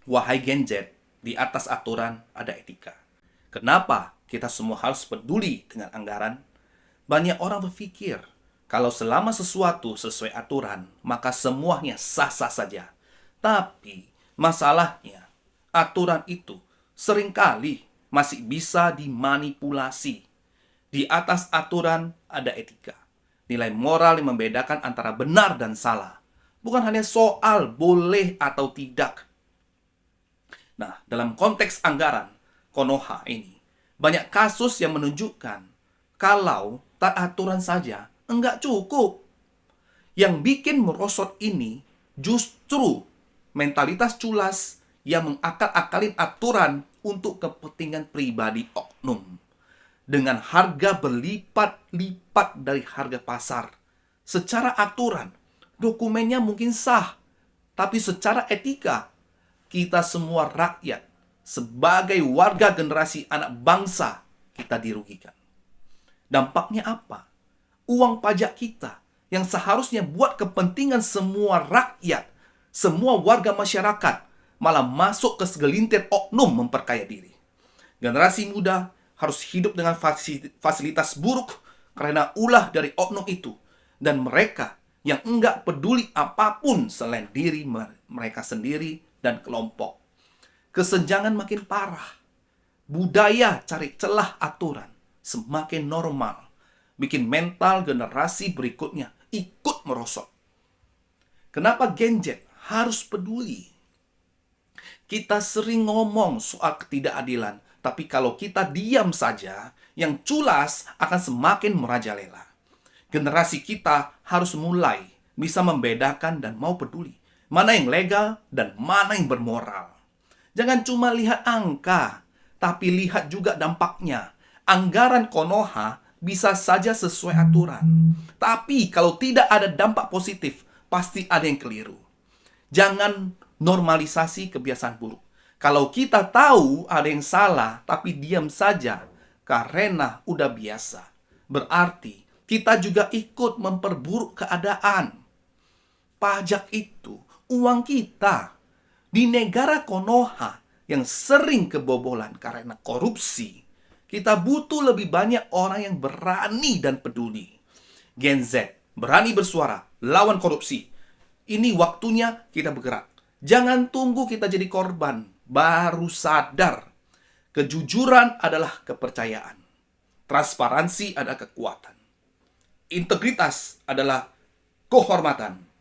Wahai Gen Z, di atas aturan ada etika. Kenapa kita semua harus peduli dengan anggaran? Banyak orang berpikir, kalau selama sesuatu sesuai aturan, maka semuanya sah-sah saja. Tapi, masalahnya, aturan itu seringkali masih bisa dimanipulasi. Di atas aturan ada etika. Nilai moral yang membedakan antara benar dan salah. Bukan hanya soal boleh atau tidak. Nah, dalam konteks anggaran Konoha ini, banyak kasus yang menunjukkan kalau tak aturan saja enggak cukup. Yang bikin merosot ini justru mentalitas culas yang mengakal-akalin aturan untuk kepentingan pribadi oknum. Dengan harga berlipat-lipat dari harga pasar. Secara aturan, dokumennya mungkin sah. Tapi secara etika, kita semua rakyat sebagai warga generasi anak bangsa kita dirugikan. Dampaknya apa? Uang pajak kita yang seharusnya buat kepentingan semua rakyat, semua warga masyarakat, malah masuk ke segelintir oknum memperkaya diri. Generasi muda harus hidup dengan fasilitas buruk karena ulah dari oknum itu, dan mereka yang enggak peduli apapun selain diri mereka sendiri dan kelompok. Kesenjangan makin parah. Budaya cari celah aturan semakin normal. Bikin mental generasi berikutnya ikut merosot. Kenapa Gen Z harus peduli? Kita sering ngomong soal ketidakadilan, tapi kalau kita diam saja, yang culas akan semakin merajalela. Generasi kita harus mulai bisa membedakan dan mau peduli. Mana yang legal dan mana yang bermoral. Jangan cuma lihat angka, tapi lihat juga dampaknya. Anggaran Konoha bisa saja sesuai aturan. Tapi kalau tidak ada dampak positif, pasti ada yang keliru. Jangan normalisasi kebiasaan buruk. Kalau kita tahu ada yang salah, tapi diam saja karena udah biasa, berarti kita juga ikut memperburuk keadaan. Pajak itu uang kita. Di negara Konoha yang sering kebobolan karena korupsi, kita butuh lebih banyak orang yang berani dan peduli. Gen Z berani bersuara lawan korupsi. Ini waktunya kita bergerak. Jangan tunggu kita jadi korban, baru sadar. Kejujuran adalah kepercayaan. Transparansi adalah kekuatan. Integritas adalah kehormatan.